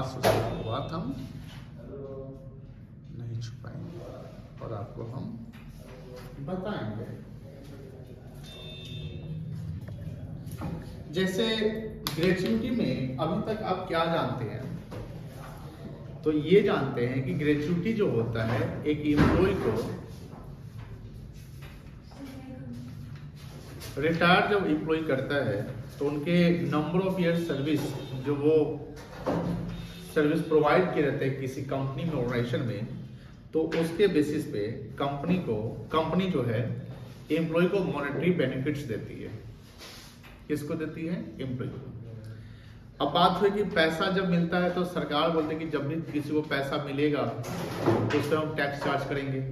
बात हम नहीं छुपाएंगे और आपको हम बताएंगे। जैसे ग्रेच्युटी में अभी तक आप क्या जानते हैं? तो ये जानते हैं कि ग्रेच्युटी जो होता है एक एम्प्लॉय को रिटायर जब एम्प्लॉय करता है तो उनके नंबर ऑफ ईयर सर्विस जो वो सर्विस प्रोवाइड किए रहते हैं किसी कंपनी में, ऑर्गेनाइजेशन में, तो उसके बेसिस पे कंपनी जो है एम्प्लॉय को मॉनेटरी बेनिफिट्स देती है। किसको देती है? एम्प्लॉय को। अब बात हुई कि पैसा जब मिलता है तो सरकार बोलती है कि जब भी किसी को पैसा मिलेगा तो उससे हम टैक्स चार्ज करेंगे।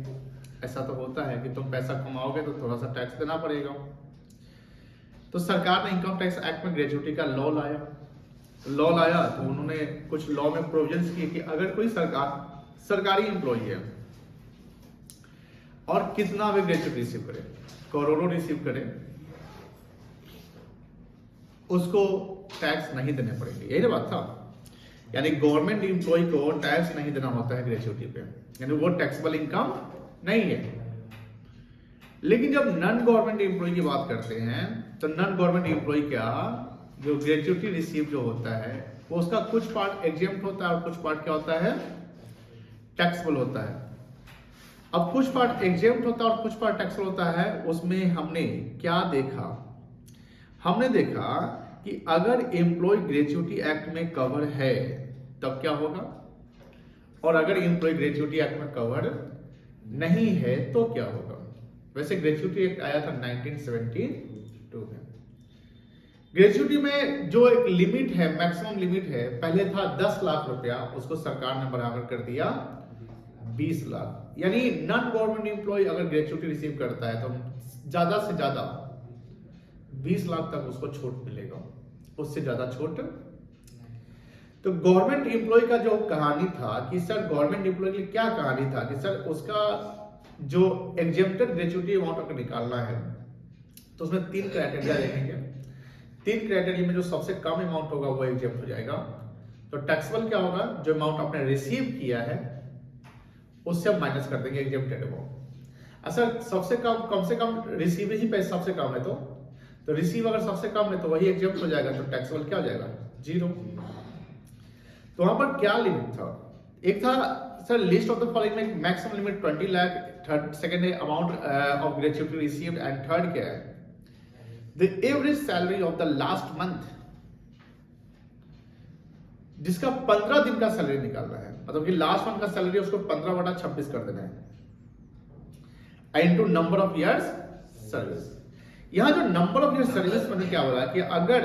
ऐसा तो होता है कि तुम पैसा कमाओगे तो थोड़ा सा टैक्स देना पड़ेगा। तो सरकार ने इनकम टैक्स एक्ट में ग्रेच्युटी का लॉ लाया तो उन्होंने कुछ लॉ में प्रोविजंस किए कि अगर कोई सरकारी एम्प्लॉय है और कितना भी ग्रेच्युटी रिसीव करे, करोड़ों रिसीव करे, उसको टैक्स नहीं देने पड़ेंगे। यही ना बात था। यानी गवर्नमेंट एम्प्लॉय को टैक्स नहीं देना होता है ग्रेच्युटी पे, यानी वो टैक्सेबल इनकम नहीं है। लेकिन जब नॉन गवर्नमेंट एम्प्लॉय की बात करते हैं तो नॉन गवर्नमेंट एम्प्लॉय क्या जो ग्रेच्युटी रिसीव जो होता है वो उसका कुछ पार्ट एग्जेम्प्ट होता है और कुछ पार्ट क्या होता है? टैक्सेबल होता है। अब कुछ पार्ट एग्जेम्प्ट होता है और कुछ पार्ट टैक्सेबल होता है। उसमें हमने क्या देखा? हमने देखा कि अगर एम्प्लॉय ग्रेच्युटी एक्ट में कवर है तब क्या होगा, और अगर एम्प्लॉय ग्रेच्युटी एक्ट में कवर नहीं है तो क्या होगा। वैसे ग्रेच्युटी एक्ट आया था 1972 में। ग्रेच्युटी में जो एक लिमिट है, मैक्सिमम लिमिट है, पहले था 10 लाख रुपया, उसको सरकार ने बढ़ाकर कर दिया 20 लाख। यानी नॉन गवर्नमेंट एम्प्लॉय अगर ग्रेच्युटी रिसीव करता है तो ज्यादा से ज्यादा 20 लाख तक उसको छूट मिलेगा, उससे ज्यादा छूट। तो गवर्नमेंट एम्प्लॉय का जो कहानी था कि सर गवर्नमेंट एम्प्लॉय के लिए क्या कहानी था कि सर उसका जो एग्जेम्प्टेड ग्रेच्युटी अमाउंट अगर निकालना है तो उसमें 3 क्राइटेरिया देखेंगे। 3 क्राइटेरिया में जो सबसे कम अमाउंट होगा वो एग्जेम्प्ट हो जाएगा। तो टैक्सेबल क्या होगा? जो अमाउंट आपने रिसीव किया है उससे हम माइनस कर देंगे एग्जेम्प्टेड अमाउंट। अच्छा, सबसे कम से कम रिसीव ही पैसा सबसे कम है तो रिसीव अगर सबसे कम है तो वही एग्जेम्प्ट हो जाएगा। तो टैक्सेबल क्या हो जाएगा? 0। तो वहां पर क्या लिमिट था? एक था sir list of the following में maximum limit 20 lakh, third second है amount of gratuity received, and third क्या है? The average salary of the last month, जिसका 15 दिन का सैलरी निकालना है, मतलब कि लास्ट मंथ का सैलरी उसको 15/26 कर देना है, into number of years service. यहां जो नंबर ऑफ इयर्स सर्विस मैंने क्या बोला कि अगर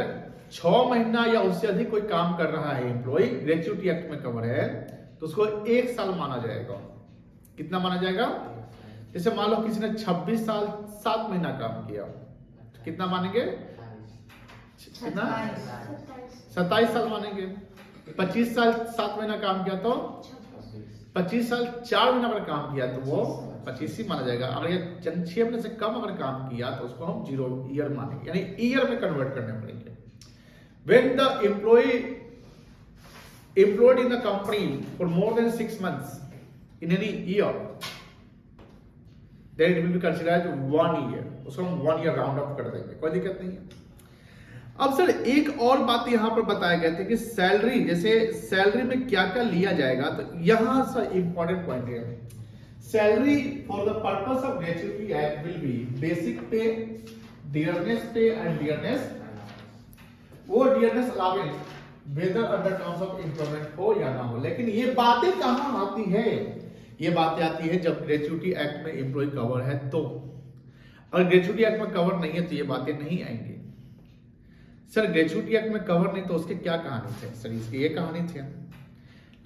6 महीना या उससे अधिक कोई काम कर रहा है एम्प्लॉय, ग्रेच्युटी एक्ट में कवर है, तो उसको 1 साल माना जाएगा। कितना माना जाएगा? जैसे मान लो किसी ने 26 साल 7 महीना काम किया, तो कितना मानेंगे? कितना? 27 साल मानेंगे। 25 साल 7 महीना काम किया तो 25 साल 4 महीना पर काम किया तो वो 25 ही माना जाएगा। अगर ये 6 महीने से कम अगर काम किया तो उसको हम 0 ईयर मानेंगे, यानी ईयर में कन्वर्ट करने पड़ेंगे। When the employed in the company for more than 6 months in any year, then it will be considered 1 year. उसको हम 1 year राउंड अप कर देंगे, कोई दिक्कत नहीं है। अब सर एक और बात यहां पर बताया गया था कि सैलरी, जैसे सैलरी में क्या क्या लिया जाएगा, तो यहां से इंपॉर्टेंट पॉइंट है, salary for the purpose of gratuity act will be basic pay, dearness pay and dearness, वो dearness allowance whether under terms of employment हो या ना हो। लेकिन ये बातें कहां आती है? ये बातें आती है जब ग्रेच्युटी एक्ट में एम्प्लॉय कवर है तो। अगर ग्रेच्युटी एक्ट में कवर नहीं है तो ये बातें नहीं आएंगी। सर ग्रेच्युटी एक्ट में कवर नहीं तो उसके क्या कहानी थे? सर इसकी ये कहानी थी,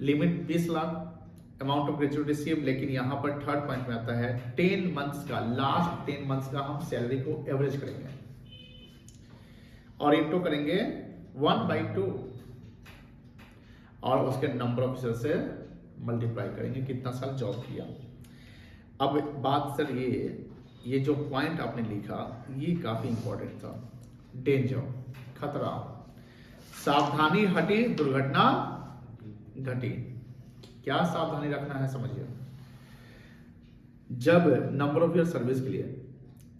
limit 20 lakh, amount of gratuity receive. लेकिन यहां पर थर्ड पॉइंट में आता है 10 मंथ्स का, लास्ट 10 मंथ्स का हम सैलरी को एवरेज करेंगे और इंटू करेंगे 1/2 और उसके नंबर ऑफ ईयर से मल्टीप्लाई करेंगे कितना साल जॉब किया। अब बात सर ये जो पॉइंट आपने लिखा ये काफी इंपॉर्टेंट था। डेंजर, खतरा, सावधानी हटी दुर्घटना घटी। क्या सावधानी रखना है समझिए, जब नंबर ऑफ ईयर सर्विस के लिए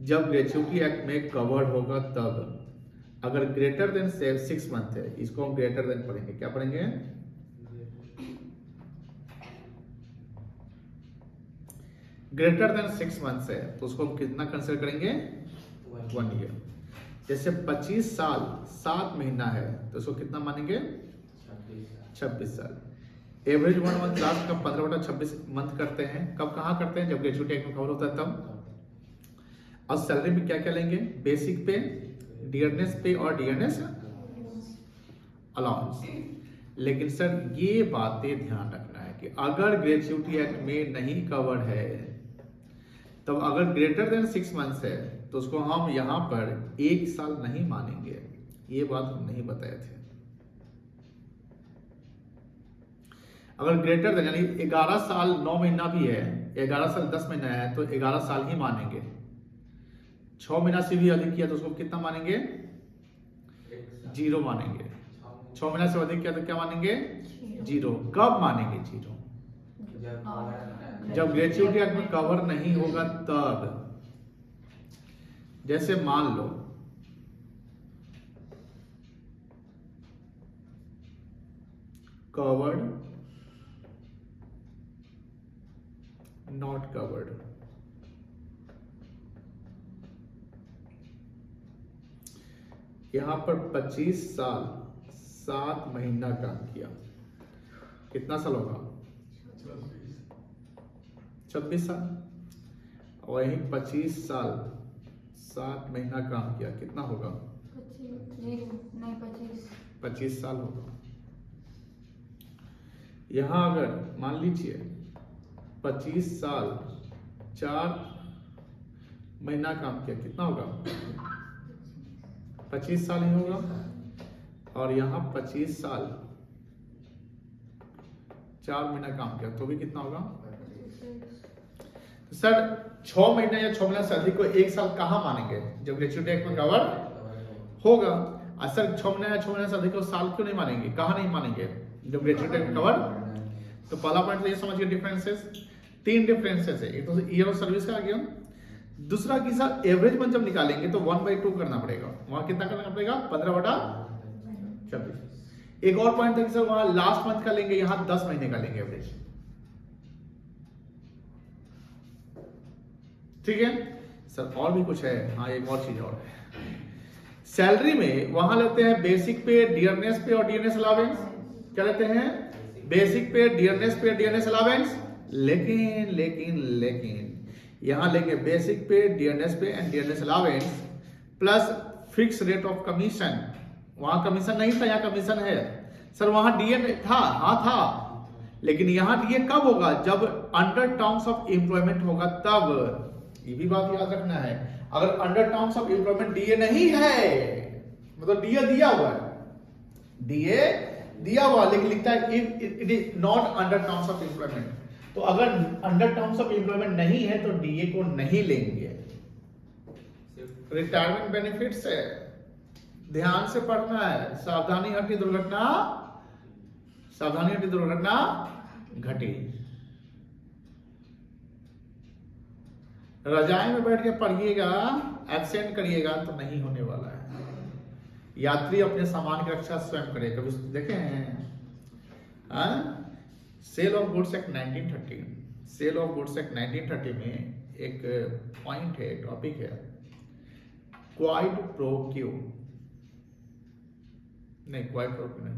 जब ग्रेच्युटी एक्ट में कवर्ड होगा तब, अगर ग्रेटर देन 6 मंथ है, इसको हम ग्रेटर देन पढ़ेंगे, क्या पढ़ेंगे, ग्रेटर देन 6 मंथ है तो उसको हम कितना कंसिडर करेंगे, 1 ईयर। जैसे 25 साल 7 महीना है तो उसको कितना मानेंगे, 26 साल। एवरेज 1 मंथ लास्ट का 15/26 मंथ करते हैं, कब कहाँ करते हैं, जब ग्रेच्युटी एक्ट में कवर होता है तब। अब सैलरी में क्या क्या लेंगे, बेसिक पे, डियरनेस पे और डियरनेस अलाउंस। लेकिन सर ये बातें ध्यान रखना है कि अगर ग्रेच्युटी एक्ट में नहीं कवर्ड है तब अगर ग्रेटर देन 6 मंथ्स है तो उसको हम यहां पर 1 साल नहीं मानेंगे, ये बात हम नहीं बताए थे। अगर ग्रेटर देन यानी 11 साल 9 महीना भी है, 11 साल 10 महीना है तो 11 साल ही मानेंगे। 6 महीना से भी अधिक किया तो उसको कितना मानेंगे, 0 मानेंगे। 6 महीना से अधिक किया तो क्या मानेंगे, 0। कब मानेंगे 0, जब ग्रेच्युटी एक्ट में कवर नहीं होगा तब। जैसे मान लो कवर्ड, नॉट कवर्ड, यहां पर 25 साल 7 महीना काम किया, कितना साल होगा, 26 साल। वहीं 25 साल 7 महीना काम किया, कितना होगा, 25 साल होगा। यहां अगर मान लीजिए 25 साल 4 महीना काम किया, कितना होगा, 25 साल ही होगा। और यहां 25 साल 4 महीना काम किया तो भी कितना होगा। तो सर 6 महीने या 6 महीने से अधिक को 1 साल कहां मानेंगे, जब ग्रेच्युटी एक्ट में कवर होगा। सर 6 महीने या 6 महीने से अधिक को साल क्यों नहीं मानेंगे, कहां नहीं मानेंगे, जब ग्रेच्युटी एक्ट में कवर। तो पहला पॉइंट तो ये समझिए डिफरेंसेस, 3 डिफरेंसेस है। एक तो ईयर ऑफ सर्विस का आ गया, दूसरा कि सर एवरेज मंथ जब निकालेंगे तो 1/2 करना पड़ेगा, वहां कितना करना पड़ेगा, 15/26। एक और पॉइंट है कि सर वहां लास्ट मंथ का लेंगे, यहां 10 महीने का लेंगे एवरेज, ठीक है सर। और भी कुछ है, हाँ एक और चीज और है, सैलरी में वहां लेते हैं बेसिक पे, डियरनेस पे और डियरनेस अलावेंस। क्या लेते हैं, बेसिक पे, डियरनेस पे, डियरनेस अलावेंस। लेकिन लेकिन लेकिन यहां लेंगे basic pay, dearness pay and dearness allowance plus fix rate of commission. वहां कमीशन नहीं था, यहाँ कमीशन है। सर वहां डीए था, हाँ था, लेकिन यहां डीए कब होगा, जब अंडर टर्म्स ऑफ एम्प्लॉयमेंट होगा तब। ये भी बात याद रखना है, अगर under terms of employment DA नहीं है, मतलब डीए दिया हुआ है, डीए दिया हुआ लेकिन लिखता है it is not under terms of employment, तो अगर अंडर टर्म्स ऑफ एम्प्लॉयमेंट नहीं है तो डीए को नहीं लेंगे। रिटायरमेंट बेनिफिट्स है, ध्यान से पढ़ना है, सावधानी हटी दुर्घटना, सावधानी हटी दुर्घटना घटी। रजाई में बैठ के पढ़िएगा, एब्सेंट करिएगा तो नहीं होने वाला है। यात्री अपने सामान की रक्षा स्वयं करे, कभी देखे हैं। Sale of goods act 1930, sale of goods act 1930 में एक पॉइंट है, टॉपिक है, क्वाइड प्रो क्यू, नहीं क्वाइड प्रो क्यू नहीं,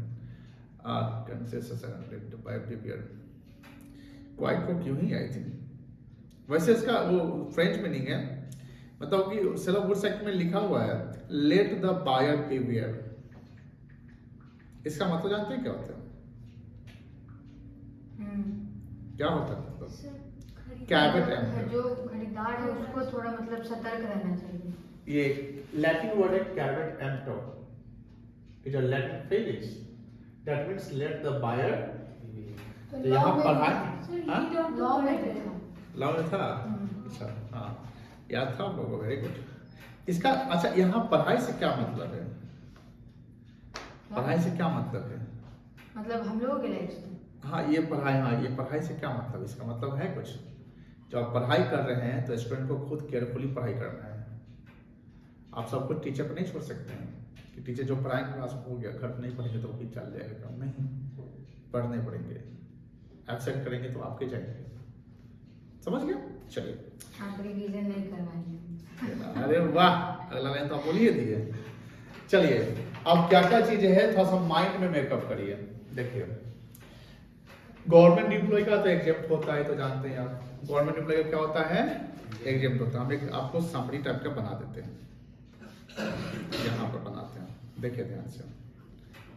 क्वाइड प्रो क्यू ही आई थी। वैसे इसका वो फ्रेंच मीनिंग है, मतलब कि सेल ऑफ गुड्स एक्ट में लिखा हुआ है लेट द बायर पे वेयर। इसका मतलब जानते हैं क्या होता है, क्या होता है मतलब, कैवेट एम्प्टर, जो खरीदार है उसको थोड़ा मतलब सतर्क रहना चाहिए। ये लैटिन वर्ड है caveat emptor, it is a Latin phrase that means let the buyer. तो यहां पढ़ाई, हां लॉ में लॉ में था, अच्छा हाँ याद था आप लोगों को, वेरी गुड। इसका अच्छा यहाँ पढ़ाई से क्या मतलब है, पढ़ाई से क्या मतलब है, मतलब हम लोगों के लाइफ से, हाँ ये पढ़ाई से क्या मतलब, इसका मतलब है कुछ। जब आप पढ़ाई कर रहे हैं तो स्टूडेंट को खुद केयरफुली पढ़ाई करना है। आप सब कुछ टीचर पर नहीं छोड़ सकते हैं कि टीचर जो पढ़ाएंगे क्लास हो गया, घर पर नहीं पढ़ेंगे तो भी चल जाएगा काम, नहीं, पढ़ने पड़ेंगे। एब्सेंट करेंगे तो आपके जाएंगे, समझ गया। चलिए आप रिवीजन नहीं करवाएंगे। अरे वाह, अगला लाइन तो आप बोलिए दिए। चलिए अब क्या क्या चीजें हैं थोड़ा सा माइंड में मेकअप करिए। देखिए गवर्नमेंट एम्प्लॉय का तो एग्जेम्प्ट होता है, तो जानते हैं आप गवर्नमेंट एम्प्लॉय का क्या होता है, एग्जेम्प्ट होता है। हम एक आपको समरी टाइप का बना देते हैं, यहाँ पर बनाते हैं, देखिए ध्यान से।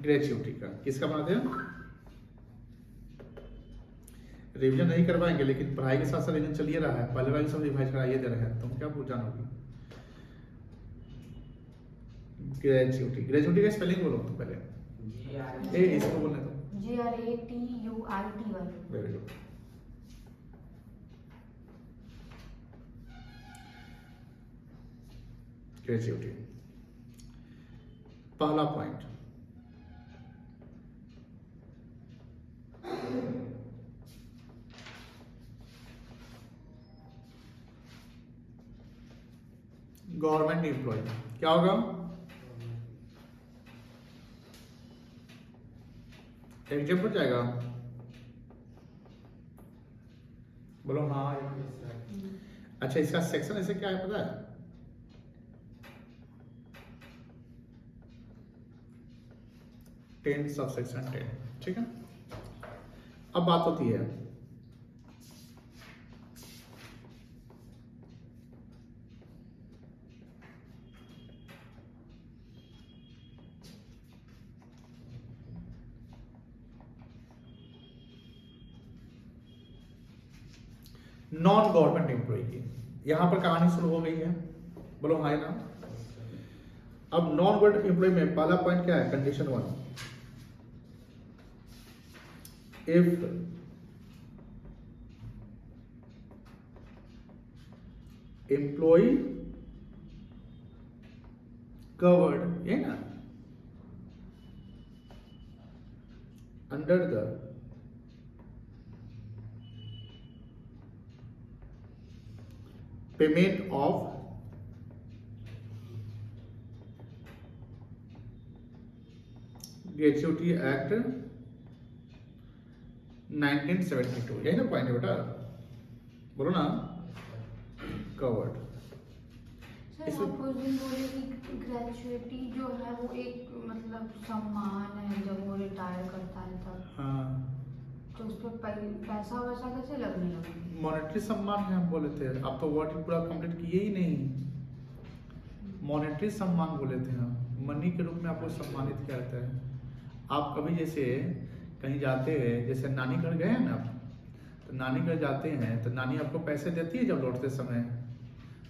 ग्रेच्युटी का किसका बनाते हैं, रिवीजन नहीं करवाएंगे लेकिन पढ़ाई के साथ साथ रिवीजन चलिए रहा है, पहले वाली सब रिवाइज कराइए दे रहे हैं, तुम क्या पूछ जानोगी। ग्रेच्युटी, ग्रेच्युटी का स्पेलिंग बोलो तो पहले, ए इसको बोलने दो, GRATUITY। Very good. ग्रेच्युटी पहला पॉइंट, गवर्नमेंट एम्प्लॉय क्या होगा, एग्जाम हो जाएगा, बोलो हाँ। अच्छा इसका सेक्शन ऐसे क्या है पता है, टेन सब सेक्शन 10, ठीक है। अब बात होती है नॉन गवर्नमेंट एम्प्लॉय की। यहां पर कहानी शुरू हो गई है, बोलो हाय ना। अब नॉन गवर्नमेंट एम्प्लॉय में पहला पॉइंट क्या है, कंडीशन 1, इफ एम्प्लॉय कवर्ड, ये ना, under the payment of gratuity act 1972, यही ना पॉइंट है बेटा, बोलो ना, कवर्ड। सर आप उस दिन बोले कि ग्रेजुएटी जो है वो एक मतलब सम्मान है जब वो रिटायर करता है तब, हाँ तो उस पर पैसा वैसा कैसे लगने लगा। मॉनेटरी सम्मान है हम बोले थे, आप तो वर्ड पूरा कंप्लीट किए ही नहीं। मॉनेटरी सम्मान बोले थे हम, मनी के रूप में आपको सम्मानित किया जाता है। आप कभी जैसे कहीं जाते हैं, जैसे नानी घर गए हैं ना आप, तो नानी घर जाते हैं तो नानी आपको पैसे देती है जब लौटते समय,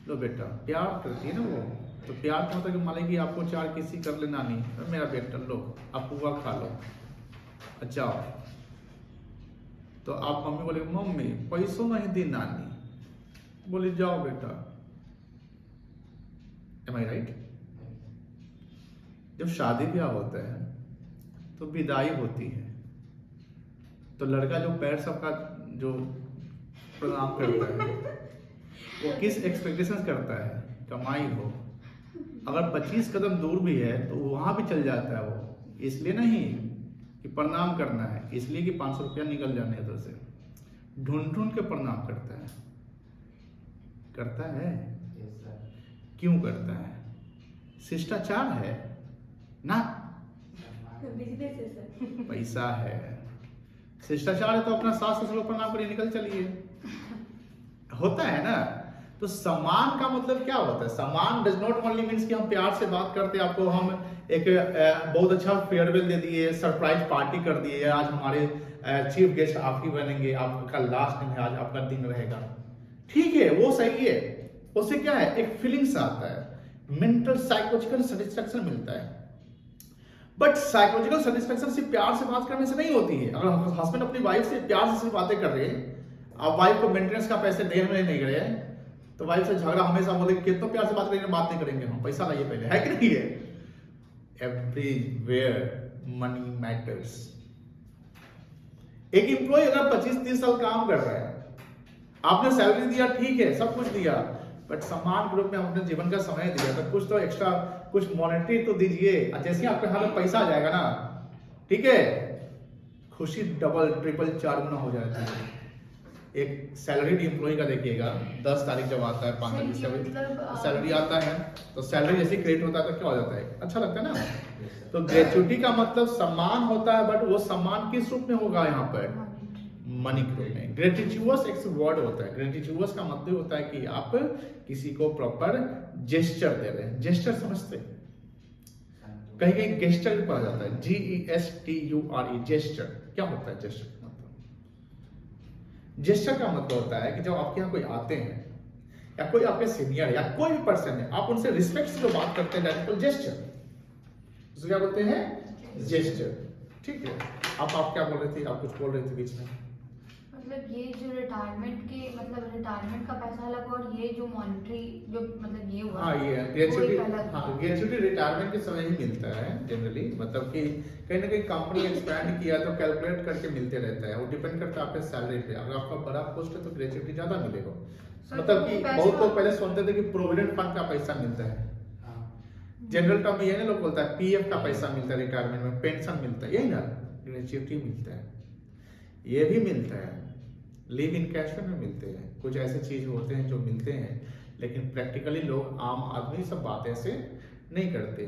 लो बेटा, प्यार करती है ना वो, तो प्यार का मतलब मान लीजिए आपको 4 किसी कर ले नानी, मेरा बेटा लो आप पुआ खा लो, अच्छा। तो आप मम्मी बोले मम्मी पैसों नहीं दी नानी, बोले जाओ बेटा, एम आई राइट। जब शादी ब्याह होता है तो विदाई होती है, तो लड़का जो पैर सबका जो प्रणाम करता है वो किस एक्सपेक्टेशन करता है, कमाई हो। अगर 25 कदम दूर भी है तो वहां भी चल जाता है वो, इसलिए नहीं कि प्रणाम करना है, इसलिए कि 500 रुपया निकल जाने इधर से, ढूंढ ढूंढ के प्रणाम करता है, करता है क्यों करता है, शिष्टाचार है ना, पैसा है, शिष्टाचार है तो अपना सास ससुर को प्रणाम करिए, निकल चलिए, होता है ना। तो सम्मान का मतलब क्या होता है, सम्मान डज नॉट ओनली मीन्स कि हम प्यार से बात करते हैं, आपको हम एक बहुत अच्छा फेयरवेल दे दिए, सरप्राइज पार्टी कर दिए, आज हमारे चीफ गेस्ट आप ही बनेंगे, आपका लास्ट दिन है, आज आपका दिन रहेगा, ठीक है वो सही है, उससे क्या है एक फीलिंग्स आता है, मेंटल साइकोलॉजिकल सेटिस्फैक्शन मिलता है। बट साइकोलॉजिकल सेटिस्फैक्शन सिर्फ प्यार से बात करने से नहीं होती है। अगर हस्बैंड अपनी वाइफ से प्यार से सिर्फ बातें कर रहे हैं, आप वाइफ को मेंटेनेंस का पैसे दे रहे नहीं रहे, तो वाइफ से झगड़ा हमेशा बोले कितना प्यार से बात करेंगे, बात नहीं करेंगे, हम पैसा लाइए पहले, है कि नहीं है। एवरीवेयर मनी मैटर्स, एक एम्प्लॉय अगर 25-30 साल काम कर रहा है, आपने सैलरी दिया, ठीक है, सब कुछ दिया, बट सम्मान के रूप में अपने जीवन का समय दिया, तो कुछ तो एक्स्ट्रा, कुछ मॉनेटरी तो दीजिए। जैसे आपके हाथ में पैसा आ जाएगा ना, ठीक है, खुशी डबल ट्रिपल 4 गुना हो जाती है। एक सैलरीड एम्प्लॉय का देखिएगा, 10 तारीख जब आता है, 5 तारीख से सैलरी आता है, तो सैलरी जैसे क्रिएट होता है तो क्या हो जाता है, अच्छा लगता है ना। तो ग्रेच्युटी का मतलब सम्मान होता है, बट वो सम्मान किस रूप में होगा, यहाँ पर मनी के रूप में। ग्रेटिट्यूअस एक वर्ड होता है, ग्रेटिट्यूअस का मतलब होता है कि आप किसी को प्रॉपर जेस्चर दे रहे हैं। जेस्चर समझते हैं, कहीं कहीं गेस्टर भी पढ़ा जाता है, GESTURE, जेस्चर। क्या होता है जेस्चर का मतलब? जेस्चर का मतलब होता है कि जब आपके यहाँ कोई आते हैं, या कोई आपके सीनियर या कोई भी पर्सन है, आप उनसे रिस्पेक्ट से जो बात करते हैं, दैट जेस्चर, उसको क्या बोलते हैं, जेस्चर। ठीक है, आप क्या बोल रहे थे, आप कुछ बोल रहे थे बीच में। मतलब ये जो रिटायरमेंट के, मतलब रिटायरमेंट का पैसा अलग, और ये जो मॉनेटरी जो मतलब ये हुआ, हाँ, ये वो एक अलग। ग्रेच्युटी रिटायरमेंट के समय ही मिलता है जनरली। मतलब कि कहीं ना कहीं कंपनी एक्सपैंड किया तो कैलकुलेट करके मिलते रहता है, वो डिपेंड करता है आपके सैलरी पे। अगर आपका बड़ा पोस्ट है तो ग्रेच्युटी ज्यादा मिलेगा। मतलब कि बहुत लोग पहले सुनते थे कि प्रोविडेंट फंड का पैसा मिलता है, जनरल टर्म में ये लोग बोलता है पीएफ का पैसा मिलता है, रिटायरमेंट में पेंशन मिलता है, यही ना ग्रेच्युटी मिलता है। ये भी मिलता है, लीव इन कैश में मिलते हैं, कुछ ऐसे चीज होते हैं जो मिलते हैं, लेकिन प्रैक्टिकली लोग, आम आदमी सब बात ऐसे नहीं करते।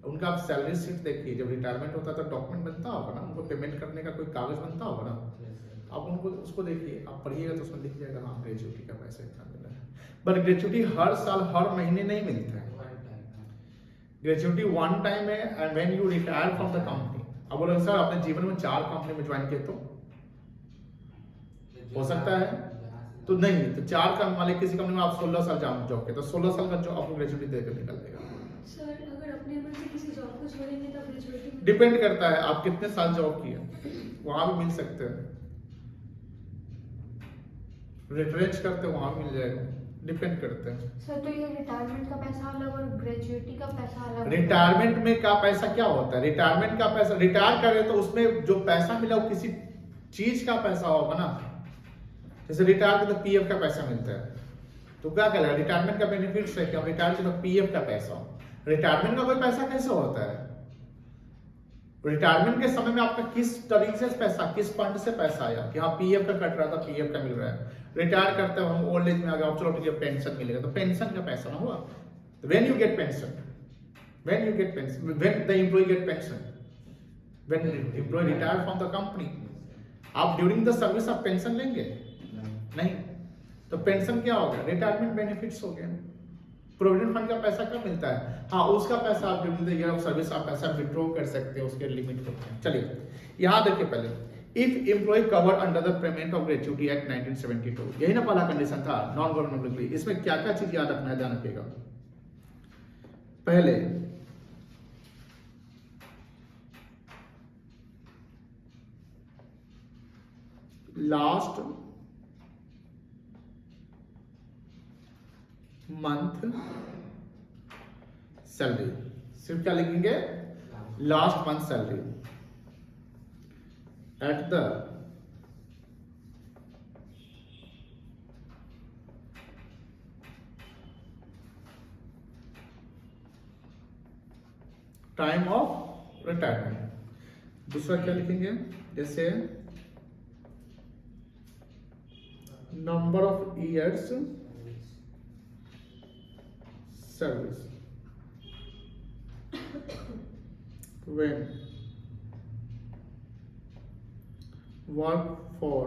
उनका आप सैलरी शीट देखिए, जब रिटायरमेंट होता है तो डॉक्यूमेंट बनता होगा ना, उनको पेमेंट करने का कोई कागज बनता होगा ना, आप उनको उसको देखिए, आप पढ़िएगा तो उसमें लिख जाएगा हाँ ग्रेच्युटी का पैसा इतना मिला है। बट ग्रेच्युटी हर साल हर महीने नहीं मिलता है। ग्रेच्युटी वन टाइम है, and when you retire from the company. अब बोलो सर आपने जीवन में 4 कंपनी में ज्वाइन किए तो हो सकता है, तो नहीं, तो 4 का मालिक किसी कंपनी में आप 16 साल जॉब किए तो 16 साल का जॉब आपको ग्रेच्युटी देकर निकल देगा। सर अगर अपने मन से किसी जॉब को छोड़ेंगे तो ग्रेच्युटी डिपेंड करता है आप कितने साल जॉब किए, वहां भी मिल सकते हैं। रिट्रेंच करते हैं वहां मिल जाएगा, डिपेंड करते हैं। सर तो ये रिटायरमेंट का पैसा अलग और ग्रेच्युटी का पैसा अलग। रिटायरमेंट में का पैसा क्या होता है, रिटायरमेंट का पैसा, रिटायर करे तो उसमें जो पैसा मिला वो किसी चीज का पैसा होगा ना। जैसे रिटायर तो पीएफ का पैसा मिलता है, तो क्या कहलाएगा, रिटायरमेंट का बेनिफिट है क्या, रिटायर तो पीएफ का पैसा हो। रिटायरमेंट का कोई पैसा कैसे होता है, रिटायरमेंट के समय में आपका किस तरीके से पैसा, किस फंड से पैसा आया कि हाँ पीएफ का कट रहा था, पीएफ का मिल रहा है। रिटायर करते हो हम ओल्ड एज में आ गए, चलो ठीक है पेंशन मिलेगा, तो पेंशन का पैसा ना हुआ। When you get pension, when the employ get pension, when employ retire from the company, आप ड्यूरिंग द सर्विस आप पेंशन लेंगे नहीं, तो पेंशन क्या हो गया, रिटायरमेंट बेनिफिट्स हो गए। प्रोविडेंट फंड का पैसा कब मिलता है, हाँ उसका पैसा आप during the year of service आप पैसा विड्रॉ कर सकते हैं, उसके लिमिट होते हैं। चलिए यहाँ देखिए पहले, if employ cover under the payment of gratuity act 1972, यही ना पहला कंडीशन था, नॉन गवर्नमेंट एम्प्लॉय। इसमें क्या क्या चीज याद रखना है, ध्यान रखिएगा। पहले लास्ट मंथ सैलरी, सिर्फ क्या लिखेंगे, last month salary at the time of retirement. दूसरा क्या लिखेंगे, जैसे number of years service when work for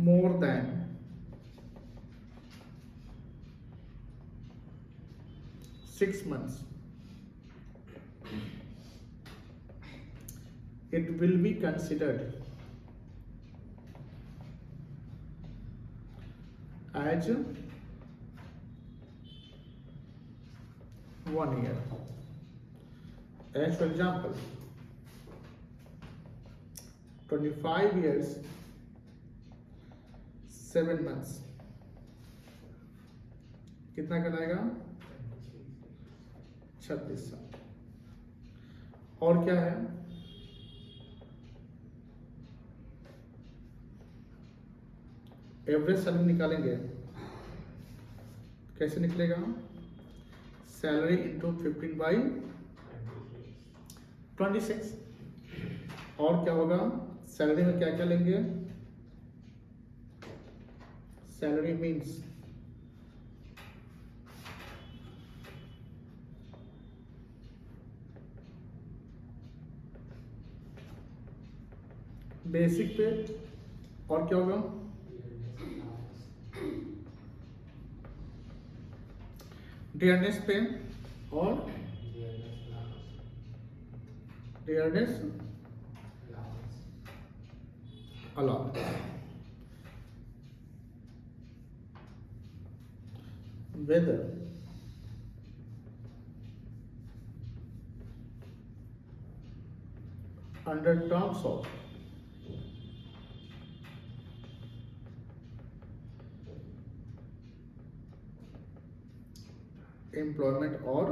more than 6 months, it will be considered as 1 year. As for example, 25 years 7 months कितना कहलाएगा, 26 साल। और क्या है, एवरेज सैलरी निकालेंगे, कैसे निकलेगा, सैलरी इंटू 15/26। और क्या होगा, सैलरी में क्या क्या लेंगे, सैलरी मीन्स बेसिक पे, और क्या होगा, डियरनेस पे, और dearness allowance. whether under terms of employment और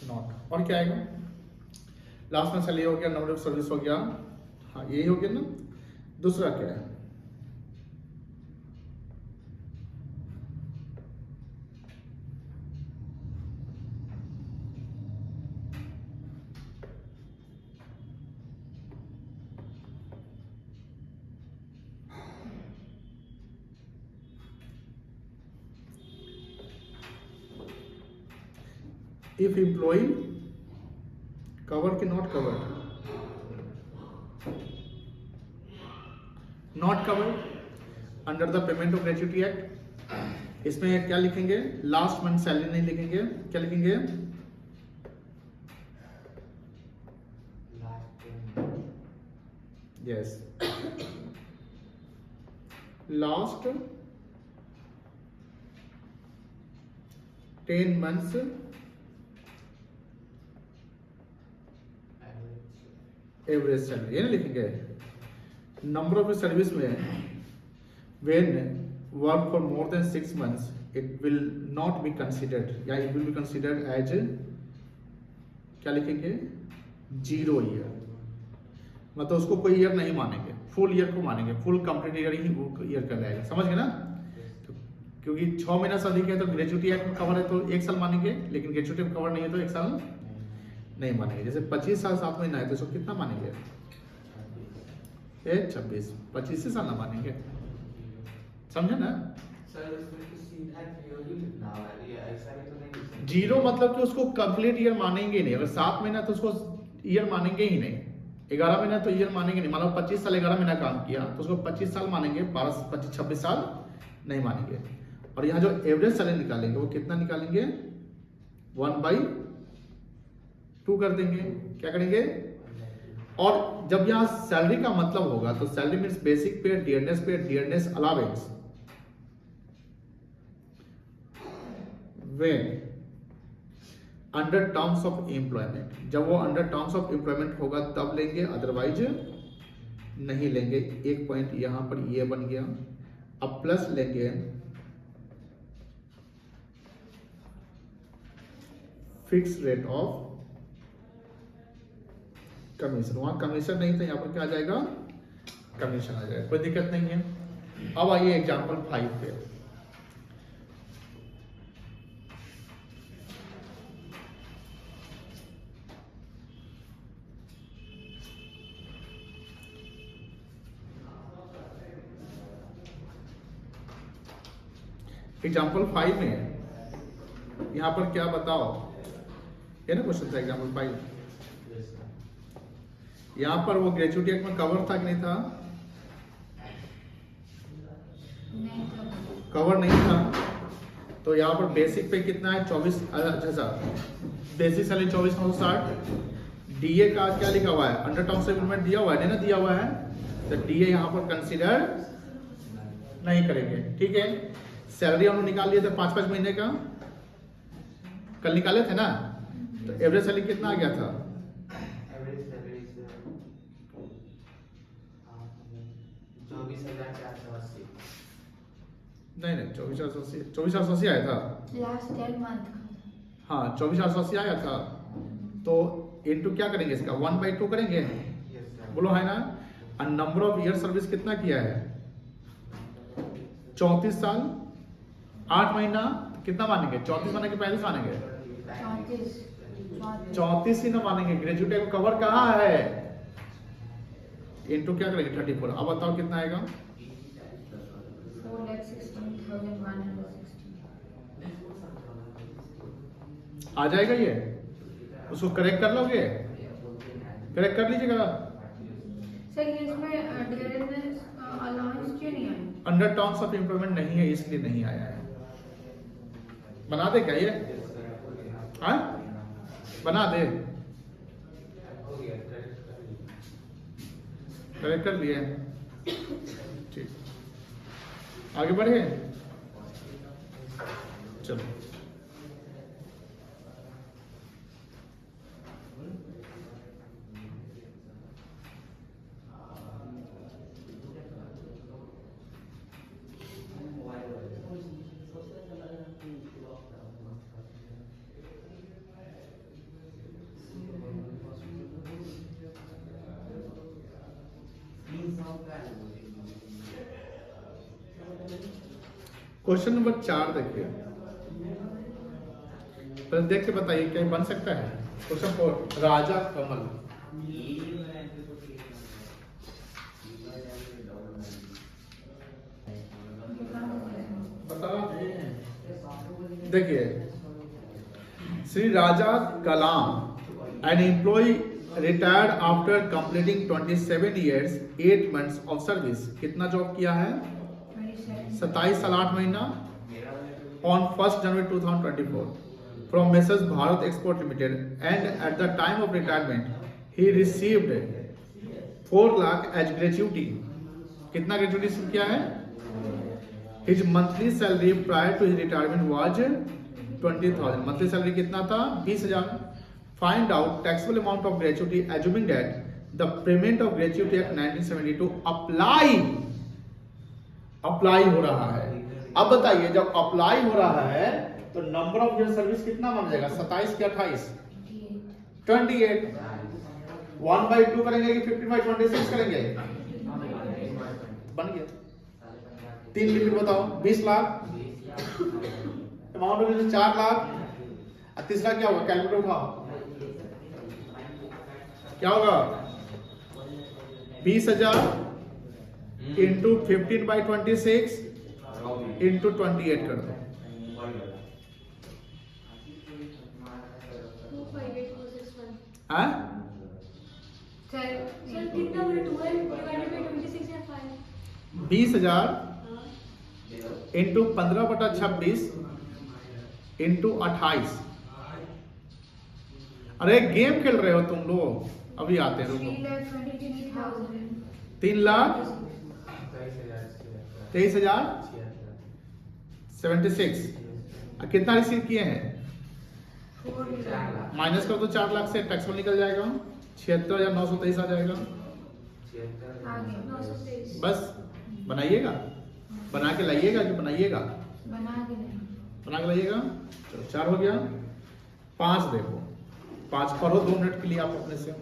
नॉट। और क्या आएगा, लास्ट में सैलरी हो गया, नंबर ऑफ सर्विस हो गया, हाँ यही हो गया ना। दूसरा क्या है, if employee cover के not covered, not covered under the payment of gratuity act, इसमें क्या लिखेंगे, लास्ट मंथ सैलरी नहीं लिखेंगे, क्या लिखेंगे, yes last 10 months average salary, ये नहीं लिखेंगे। नंबर ऑफ सर्विस में when work for more than 6 months it will not be considered, या it will be considered as, क्या लिखेंगे, 0 ईयर, मतलब उसको कोई ईयर नहीं मानेंगे, फुल ईयर को मानेंगे, फुल कंप्लीट ईयर ही वो ईयर कर जाएगा, समझ गए ना। क्योंकि 6 महीना से अधिक है तो ग्रेजुएटी एक्ट में कवर है तो 1 साल मानेंगे, लेकिन ग्रेजुएटी में कवर नहीं है तो 1 साल नहीं मानेंगे। जैसे 25 साल 7 महीना है तो इसको कितना मानेंगे, 26, 25 साल ना मानेंगे, समझे ना। जीरो मतलब कि उसको कंप्लीट ईयर मानेंगे नहीं, अगर 7 महीना तो उसको ईयर मानेंगे ही नहीं, 11 महीना तो ईयर मानेंगे नहीं। मान लो 25 साल 11 महीना काम किया तो उसको 25 साल मानेंगे, 12 25 26 साल नहीं मानेंगे। और यहाँ जो एवरेज सैलरी निकालेंगे वो कितना निकालेंगे, 1/2 कर देंगे, क्या करेंगे। और जब यहाँ सैलरी का मतलब होगा तो salary means basic pay, dearness allowance, when under terms of employment, जब वो अंडर टर्म्स ऑफ एम्प्लॉयमेंट होगा तब लेंगे, अदरवाइज नहीं लेंगे। एक पॉइंट यहां पर ये बन गया। अब प्लस लेंगे फिक्स रेट ऑफ कमीशन, वहां कमीशन नहीं था, यहां पर क्या आ जाएगा, कमीशन आ जाएगा, कोई दिक्कत नहीं है। अब आइए एग्जांपल 5 पे। एग्जाम्पल 5 में यहां पर क्या बताओ, ये ना क्वेश्चन था एग्जाम्पल 5। यहां पर वो ग्रेजुएटी एक्ट में कवर था कि नहीं था, कवर नहीं था। तो यहाँ पर बेसिक पे कितना है, 24,000, बेसिक सैलरी 24,960। डीए का क्या लिखा हुआ है, अंडर टर्म्स ऑफ एग्रीमेंट दिया हुआ है, नहीं ना दिया हुआ है, तो डीए यहाँ पर कंसीडर नहीं करेंगे, ठीक है। सैलरी हम निकाल लिए थे 5-5 महीने का, कल निकाले थे ना, तो एवरेज सैलरी कितना आ गया था, नहीं 24,880 आया था लास्ट 10 मंथ का। हाँ 24,880 आया था। तो इनटू क्या करेंगे इसका 1/2 करेंगे, बोलो है ना। और नंबर ऑफ ईयर सर्विस कितना किया है 34 साल 8 महीना, कितना मानेंगे 34 मानेंगे 35 मानेंगे 34 ही ना मानेंगे, ग्रेजुएट को कवर कहाँ है, इनटू क्या करेंगे 34। अब बताओ कितना आएगा 4,16,160 आ जाएगा ये, उसको करेक्ट कर लोगे, करेक्ट कर लीजिएगा। सर ये इसमें डियरनेस अलाउंस क्यों नहीं आया? अंडर टर्म्स ऑफ एम्प्लॉयमेंट नहीं है इसलिए नहीं आया है। बना दे क्या ये, हाँ बना दे, करेक्ट कर लिए, ठीक आगे बढ़े चलो। क्वेश्चन नंबर 4 देखिए, पहले देख के बताइए क्या बन सकता है। क्वेश्चन 4 राजा कमल, बताओ देखिए, श्री राजा कलाम an employee retired after completing 27 years 8 months of service, कितना जॉब किया है 27 साल 8 महीना on 1st January 2024 from Messrs Bharat Export Limited, and at the time of retirement he received 4 lakh as gratuity, कितना gratuity receive किया है, his monthly salary prior to his retirement was 20,000, monthly salary कितना था 20,000। Find out taxable amount of gratuity assuming that the payment of gratuity act 1972 apply हो रहा है। अब बताइए जब अप्लाई हो रहा है तो नंबर ऑफ ईयर सर्विस कितना मान जाएगा 27 के 28 28 1/2 करेंगे कि 15/26 करेंगे, बन गया 3 लिमिट बताओ 20 लाख, अमाउंट ऑफ 4 लाख, और तीसरा क्या होगा कैलकुलेटर उठाओ, क्या होगा 20,000 इंटू 15/26 इंटू 28 कर दो, 258,461 हाँ सर कितना बड़ा 12 डिवाइडेड बाय 26 या 5 20,000 इंटू 15/26 इंटू 28। अरे गेम खेल रहे हो तुम लोग, अभी आते हैं रुको। 3,23,076 कितना रिसीव किए हैं, माइनस कर दो 4 लाख से, टैक्स निकल जाएगा 76,923 आ जाएगा। 923 बस बनाइएगा, बना के लाइएगा कि बनाइएगा, बना के लाइएगा। चलो 4 हो गया, 5 देखो, 5 पढ़ो 2 मिनट के लिए आप अपने से।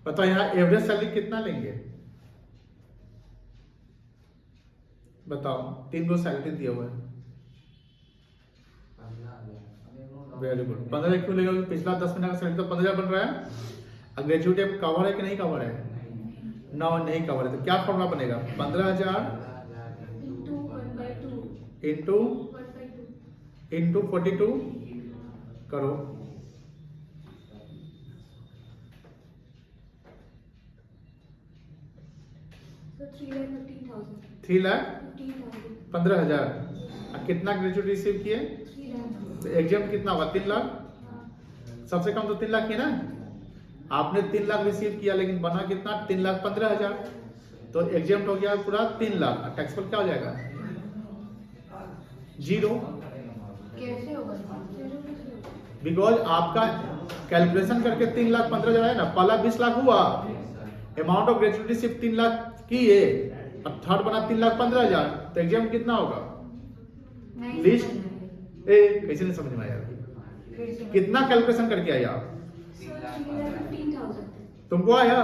बताओ यहाँ एवरेज सैलरी कितना लेंगे, बताओ 3 को सैलरी दिया हुआ है, वेरी गुड। 15 क्यों लेगा, पिछला 10 महीने का सैलरी तो 15,000 बन रहा है। ग्रेजुएट कवर है कि नहीं कवर है, ना नहीं कवर है तो क्या फॉर्मूला बनेगा 15,000 इंटू 42 करो, So 3,15,000 3 लाख 15,000 15,000। कितना ग्रेजुएटी रिसीव किए? 3 लाख। तो एग्जाम कितना होगा? 3 लाख। सबसे कम तो 3 लाख ही ना। आपने 3 लाख रिसीव किया लेकिन बना कितना? 3,15,000। तो एग्जाम हो गया पूरा 3 लाख। टैक्सेबल क्या हो जाएगा? 0। कैसे होगा? बिकॉज आपका कैलकुलेशन करके 3,15,000 है ना। पहला 20 लाख हुआ, अमाउंट ऑफ ग्रेजुएटी सिर्फ 3 लाख की है, और थर्ड बना 3,15,000। तो एग्जाम कितना होगा? नहीं लिस्ट समझ में आई। कैसे नहीं समझ में आया? फिर से कितना कैलकुलेशन करके आया आप? सर 3,15,000। तुमको आया?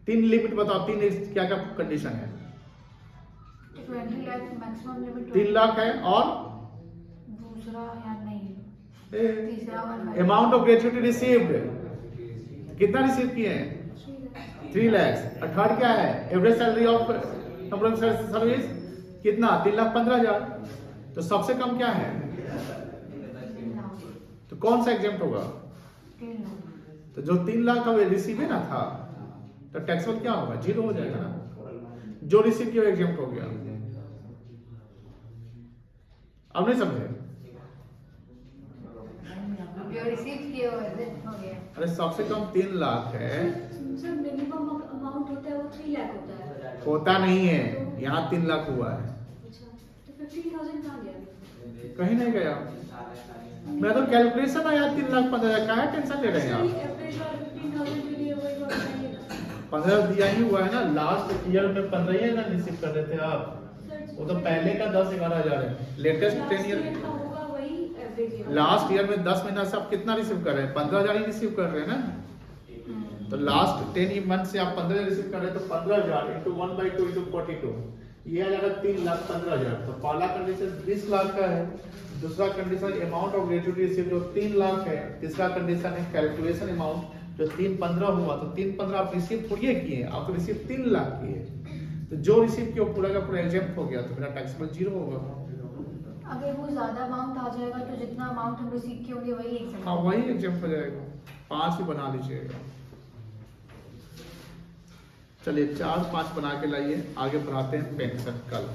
3 लिमिट बताओ, 3 क्या क्या कंडीशन है? 20 लाख मैक्सिमम लिमिट। 3 लाख है और दूसरा या नहीं, तीसरा वाला अमाउंट ऑफ ग्रेजुएटी रिसीव्ड कितना रिसीव किए हैं? 3 लाख। और थर्ड क्या है? Average salary of temporary service कितना? 3,15,000। तो सबसे कम क्या है? 3 लाख। तो कौन सा एग्जाम होगा? 3 लाख। तो जो 3 लाख का रिसीव है ना था, तो टैक्सेबल क्या होगा? 0 हो जाएगा ना। जो रिसीव किया एग्जाम हो गया। अब नहीं समझे? जो रिसीव किए हुए थे हो गया। अरे सबसे कम 3 लाख है। सर मिनिमम अमाउंट होता है वो 3 लाख होता है। होता नहीं है, यहाँ 3 लाख हुआ है। अच्छा, तो 15,000 कहाँ गया? कहीं नहीं गया। मैं तो कैलकुलेशन आया 3,15,000 का है, टेंशन ले रहे हैं आप? एवरेज और 15,000 जो लिए वही बात है ना। 15 दिया ही हुआ है ना। लास्ट ईयर में 15 ही ना रिसीव कर रहे थे आप। वो तो पहले का 10-11,000 है। लेटेस्ट 10 ईयर का होगा वही एवरेज है। लास्ट ईयर में 10 महीना से आप कितना रिसीव कर रहे हैं? 15,000 ही रिसीव कर रहे हैं ना। तो लास्ट 10 मंथ से आप 15 रिसीव कर रहे हैं, तो 15,000 इंटू 1/2 इंटू 42 ये आ जाएगा 3,15,000। तो पहला कंडीशन 20 लाख का है, दूसरा condition amount of gratuity receive जो 3 लाख है, तीसरा कंडीशन है कैलकुलेशन अमाउंट जो 3,15,000 हुआ। तो 3,15,000 आप रिसीव थोड़ी किए, आप तो रिसीव 3 लाख किए। तो जो रिसीव किया पूरा का पूरा एग्जाम हो गया, तो मेरा टैक्सेबल 0 होगा। अगर वो ज्यादा अमाउंट आ जाएगा तो जितना अमाउंट हम रिसीव किए होंगे वही एग्जाम। हाँ वही एग्जाम हो जाएगा। 5 ही बना लीजिएगा। चलिए 4-5 बना के लाइए, आगे बढ़ाते हैं पेंशन कल।